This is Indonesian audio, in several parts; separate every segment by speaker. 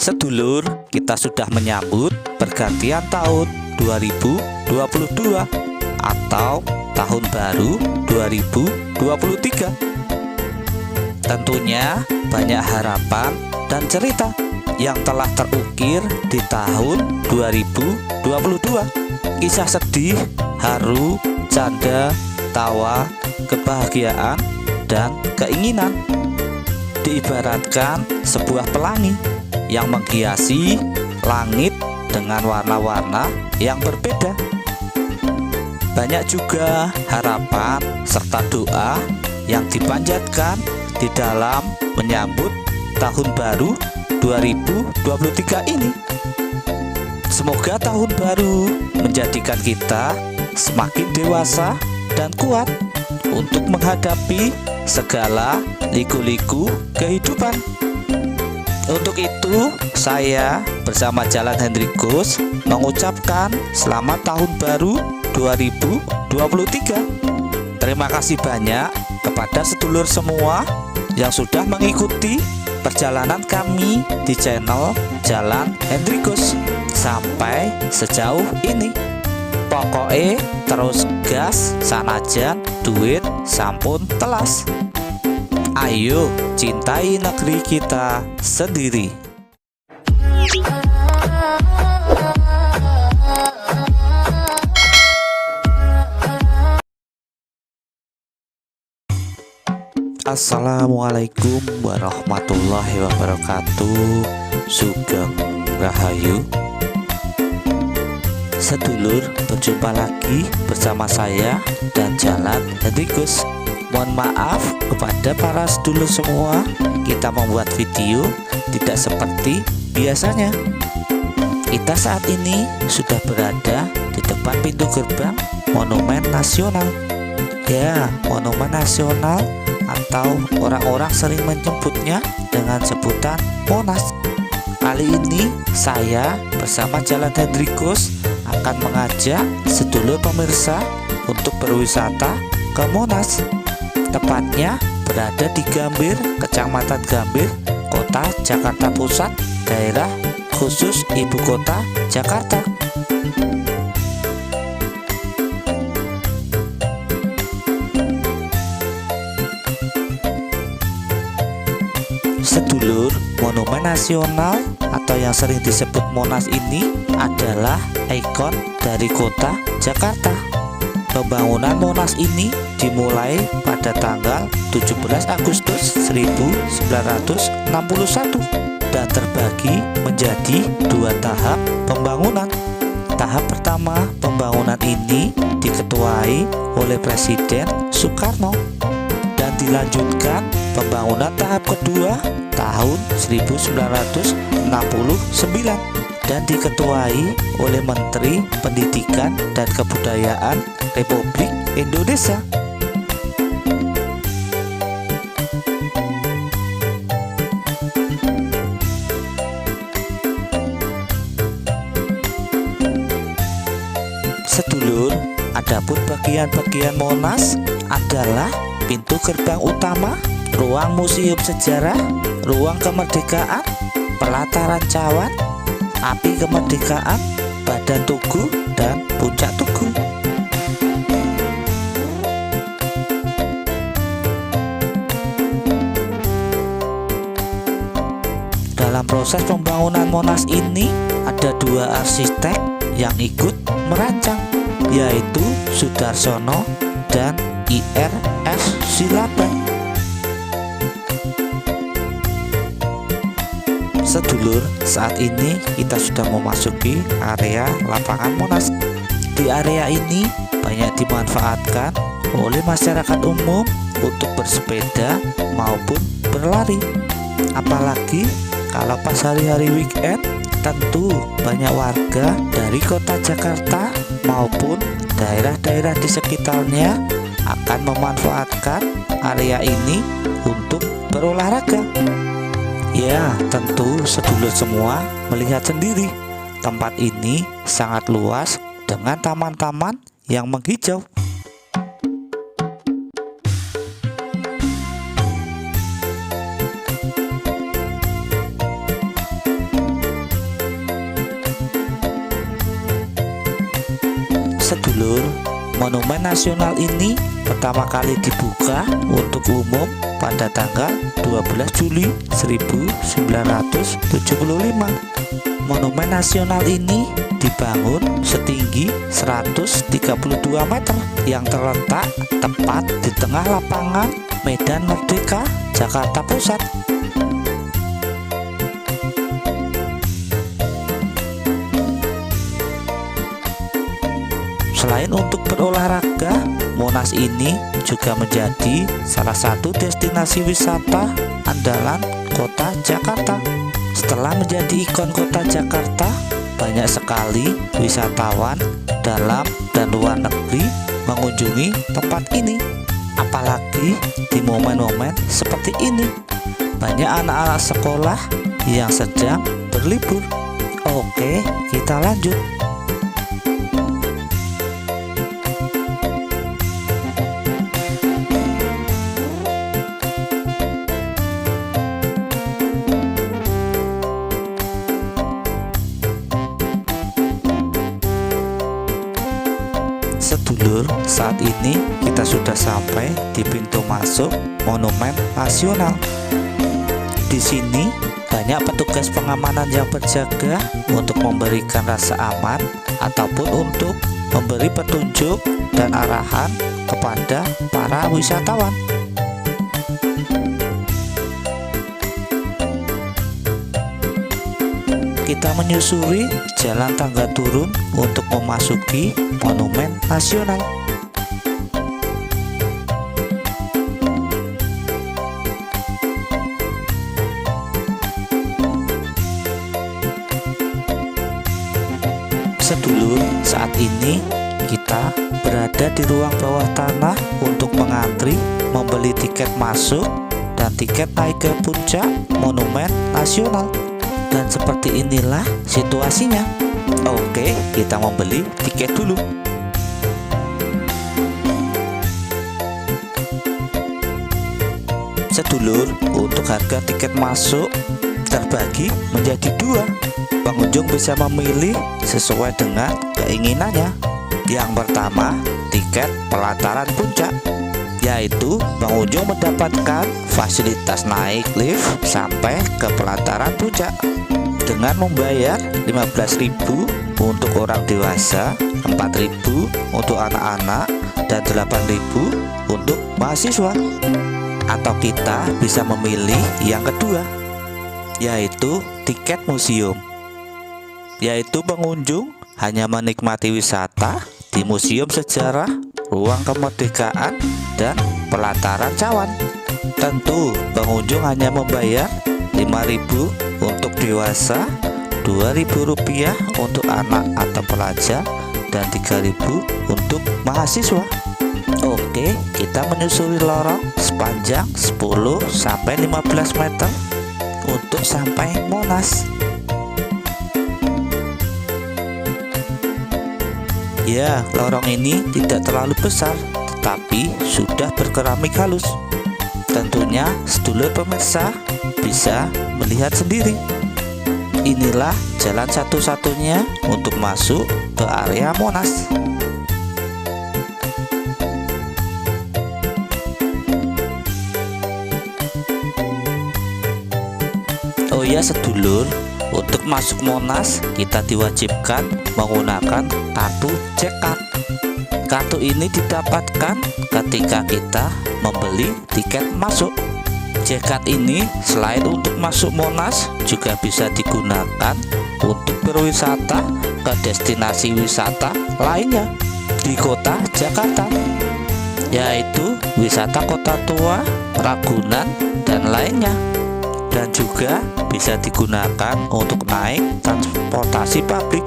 Speaker 1: Sedulur, kita sudah menyambut pergantian tahun 2022 atau tahun baru 2023. Tentunya banyak harapan dan cerita yang telah terukir di tahun 2022. Kisah sedih, haru, canda, tawa, kebahagiaan, dan keinginan. Diibaratkan sebuah pelangi yang menghiasi langit dengan warna-warna yang berbeda. Banyak juga harapan serta doa yang dipanjatkan di dalam menyambut tahun baru 2023 ini. Semoga tahun baru menjadikan kita semakin dewasa dan kuat untuk menghadapi segala liku-liku kehidupan. Untuk itu, saya bersama Jalan Hendrikus mengucapkan selamat tahun baru 2023. Terima kasih banyak kepada sedulur semua yang sudah mengikuti perjalanan kami di channel Jalan Hendrikus sampai sejauh ini. Pokoknya terus gas sanajan duit sampun telas. Ayo cintai negeri kita sendiri. Assalamualaikum warahmatullahi wabarakatuh. Sugeng Rahayu. Sedulur, berjumpa lagi bersama saya dan Jalan Hendrikus. Mohon maaf kepada para sedulur semua, kita membuat video tidak seperti biasanya. Kita saat ini sudah berada di depan pintu gerbang Monumen Nasional. Ya, Monumen Nasional atau orang-orang sering menyebutnya dengan sebutan Monas. Kali ini saya bersama Jalan Hendrikus akan mengajak sedulur pemirsa untuk berwisata ke Monas. Tepatnya berada di Gambir, Kecamatan Gambir, Kota Jakarta Pusat, daerah khusus Ibu Kota Jakarta. Sedulur, Monumen Nasional atau yang sering disebut Monas ini adalah ikon dari kota Jakarta. Pembangunan Monas ini dimulai pada tanggal 17 Agustus 1961 dan terbagi menjadi dua tahap pembangunan. Tahap pertama pembangunan ini diketuai oleh Presiden Soekarno dan dilanjutkan pembangunan tahap kedua tahun 1969 dan diketuai oleh Menteri Pendidikan dan Kebudayaan Republik Indonesia. Sedulur, adapun bagian-bagian Monas adalah pintu gerbang utama, ruang museum sejarah, ruang kemerdekaan, pelataran cawan, api kemerdekaan, badan tugu, dan puncak tugu. Dalam proses pembangunan Monas ini ada dua arsitek yang ikut merancang, yaitu Sudarsono dan IRS Silaban. Sedulur, saat ini kita sudah memasuki area lapangan Monas. Di area ini banyak dimanfaatkan oleh masyarakat umum untuk bersepeda maupun berlari. Apalagi kalau pas hari-hari weekend, tentu banyak warga dari kota Jakarta maupun daerah-daerah di sekitarnya akan memanfaatkan area ini untuk berolahraga. Ya, tentu sedulur semua melihat sendiri, tempat ini sangat luas dengan taman-taman yang menghijau. Sedulur, Monumen Nasional ini pertama kali dibuka untuk umum pada tanggal 12 Juli 1975. Monumen nasional ini dibangun setinggi 132 meter yang terletak tepat di tengah lapangan Medan Merdeka, Jakarta Pusat. Selain untuk berolahraga, Monas ini juga menjadi salah satu destinasi wisata andalan kota Jakarta. Setelah menjadi ikon kota Jakarta, banyak sekali wisatawan dalam dan luar negeri mengunjungi tempat ini. Apalagi di momen-momen seperti ini, banyak anak-anak sekolah yang sedang berlibur. Oke, kita lanjut. Sedulur, saat ini kita sudah sampai di pintu masuk Monumen Nasional. Di sini banyak petugas pengamanan yang berjaga untuk memberikan rasa aman ataupun untuk memberi petunjuk dan arahan kepada para wisatawan. Kita menyusuri jalan tangga turun untuk memasuki Monumen Nasional. Sedulur, saat ini kita berada di ruang bawah tanah untuk mengantri membeli tiket masuk dan tiket naik ke puncak Monumen Nasional. Dan seperti inilah situasinya. Oke, kita membeli tiket dulu. Sedulur, untuk harga tiket masuk terbagi menjadi dua. Pengunjung bisa memilih sesuai dengan keinginannya. Yang pertama, tiket pelataran puncak, yaitu pengunjung mendapatkan fasilitas naik lift sampai ke pelataran puncak dengan membayar 15.000 untuk orang dewasa, 4.000 untuk anak-anak, dan 8.000 untuk mahasiswa. Atau kita bisa memilih yang kedua, yaitu tiket museum, yaitu pengunjung hanya menikmati wisata di Museum Sejarah, Ruang Kemerdekaan, dan Pelataran Cawan. Tentu pengunjung hanya membayar 5.000 untuk dewasa, 2.000 rupiah untuk anak atau pelajar, dan 3.000 untuk mahasiswa. Oke, kita menyusuri lorong sepanjang 10-15 meter untuk sampai Monas. Ya, lorong ini tidak terlalu besar, tetapi sudah berkeramik halus. Tentunya sedulur pemirsa bisa melihat sendiri. Inilah jalan satu-satunya untuk masuk ke area Monas. Oh ya sedulur, untuk masuk Monas kita diwajibkan menggunakan kartu J-Card. Kartu ini didapatkan ketika kita membeli tiket masuk. J-Card ini selain untuk masuk Monas juga bisa digunakan untuk berwisata ke destinasi wisata lainnya di kota Jakarta, yaitu wisata Kota Tua, Ragunan, dan lainnya. Dan juga bisa digunakan untuk naik transportasi publik,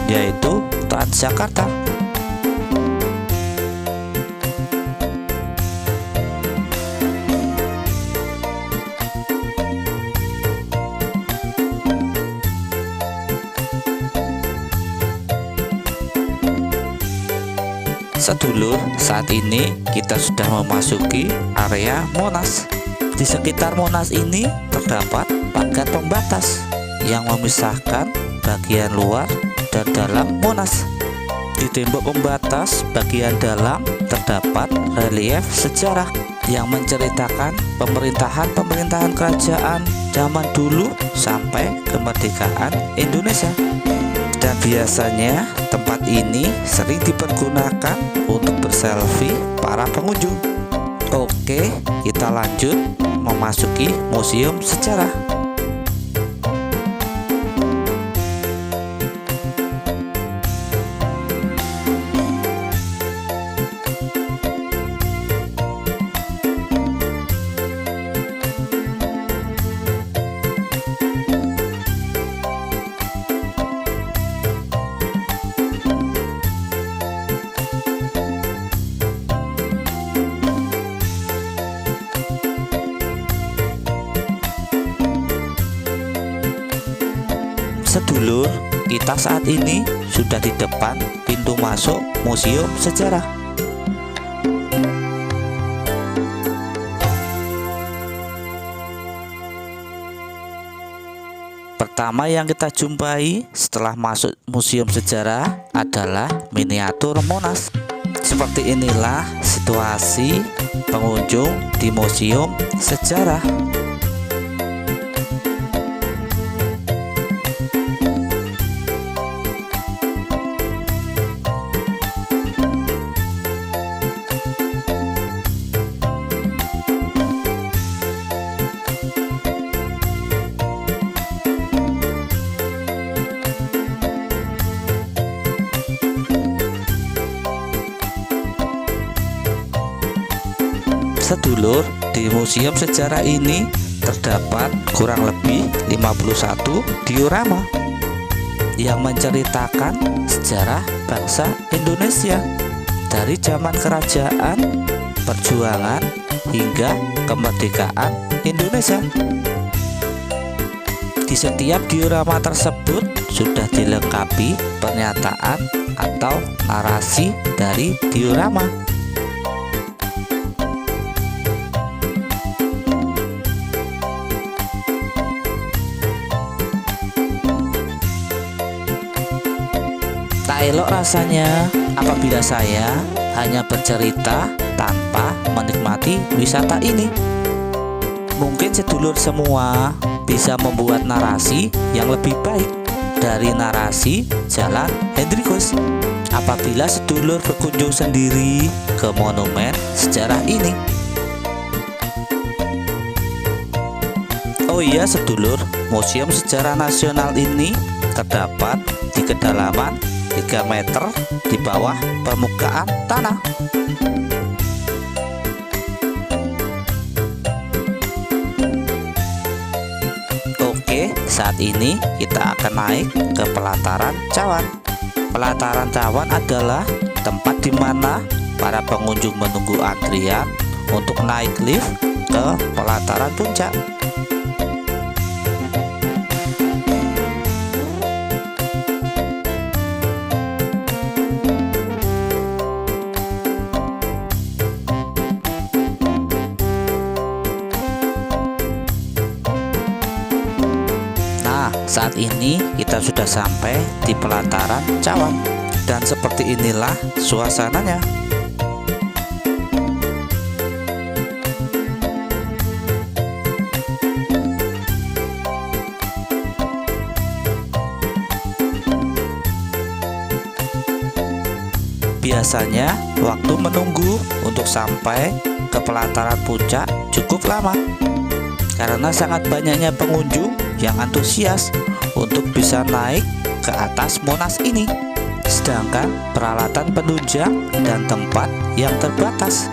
Speaker 1: yaitu Transjakarta. Sedulur, saat ini kita sudah memasuki area Monas. Di sekitar Monas ini terdapat pagar pembatas yang memisahkan bagian luar dan dalam Monas. Di tembok pembatas bagian dalam terdapat relief sejarah yang menceritakan pemerintahan kerajaan zaman dulu sampai kemerdekaan Indonesia. Dan biasanya tempat ini sering dipergunakan untuk berselfie para pengunjung. Oke, kita lanjut memasuki museum sejarah. Sedulur, kita saat ini sudah di depan pintu masuk museum sejarah. Pertama yang kita jumpai setelah masuk museum sejarah adalah miniatur Monas. Seperti inilah situasi pengunjung di museum sejarah. Sedulur, di museum sejarah ini terdapat kurang lebih 51 diorama yang menceritakan sejarah bangsa Indonesia dari zaman kerajaan, perjuangan, hingga kemerdekaan Indonesia. Di setiap diorama tersebut sudah dilengkapi pernyataan atau narasi dari diorama. Tak elok rasanya apabila saya hanya bercerita tanpa menikmati wisata ini. Mungkin sedulur semua bisa membuat narasi yang lebih baik dari narasi Jalan Hendrikus apabila sedulur berkunjung sendiri ke monumen sejarah ini. Oh iya sedulur, Museum Sejarah Nasional ini terdapat di kedalaman 3 meter di bawah permukaan tanah. Oke, saat ini kita akan naik ke pelataran cawan. Pelataran cawan adalah tempat di mana para pengunjung menunggu antrian untuk naik lift ke pelataran puncak. Saat ini kita sudah sampai di pelataran cawan dan seperti inilah suasananya. Biasanya waktu menunggu untuk sampai ke pelataran puncak cukup lama karena sangat banyaknya pengunjung yang antusias untuk bisa naik ke atas Monas ini, sedangkan peralatan penunjang dan tempat yang terbatas.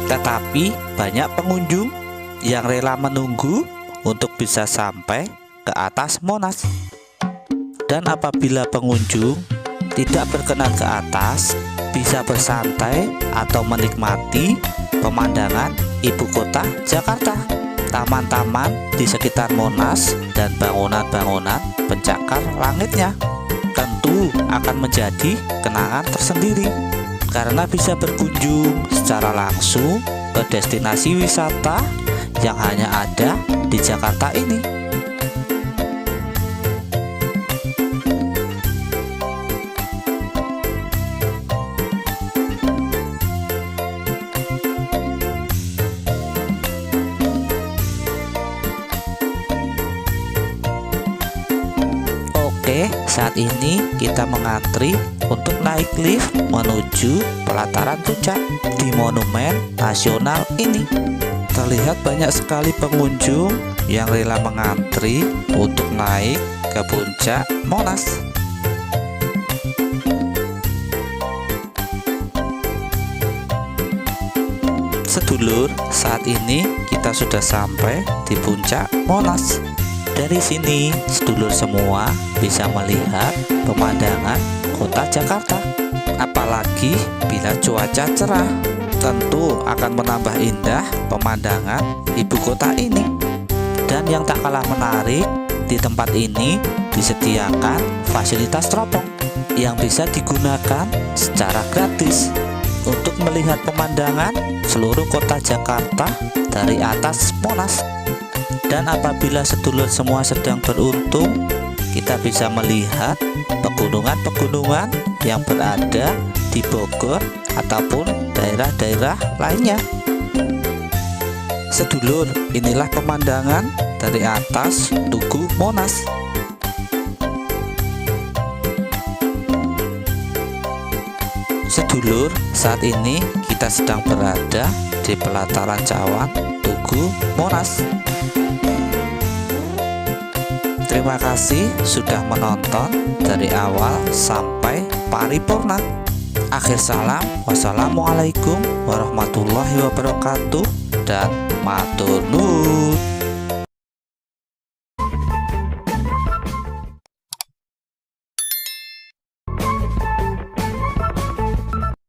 Speaker 1: Tetapi banyak pengunjung yang rela menunggu untuk bisa sampai ke atas Monas. Dan apabila pengunjung tidak berkenan ke atas, bisa bersantai atau menikmati pemandangan ibu kota Jakarta, taman-taman di sekitar Monas, dan bangunan-bangunan pencakar langitnya. Tentu akan menjadi kenangan tersendiri karena bisa berkunjung secara langsung ke destinasi wisata yang hanya ada di Jakarta ini. Oke, saat ini kita mengantri untuk naik lift menuju pelataran puncak di Monumen Nasional ini. Terlihat banyak sekali pengunjung yang rela mengantri untuk naik ke puncak Monas. Sedulur, saat ini kita sudah sampai di puncak Monas. Dari sini, sedulur semua bisa melihat pemandangan kota Jakarta. Apalagi bila cuaca cerah, tentu akan menambah indah pemandangan ibu kota ini. Dan yang tak kalah menarik, di tempat ini disediakan fasilitas teropong yang bisa digunakan secara gratis untuk melihat pemandangan seluruh kota Jakarta dari atas Monas. Dan apabila sedulur semua sedang beruntung, kita bisa melihat pegunungan-pegunungan yang berada di Bogor ataupun daerah-daerah lainnya. Sedulur, inilah pemandangan dari atas Tugu Monas. Sedulur, saat ini kita sedang berada di pelataran cawan Tugu Monas. Terima kasih sudah menonton dari awal sampai paripurna. Akhir salam, wassalamualaikum warahmatullahi wabarakatuh, dan matur nuwun.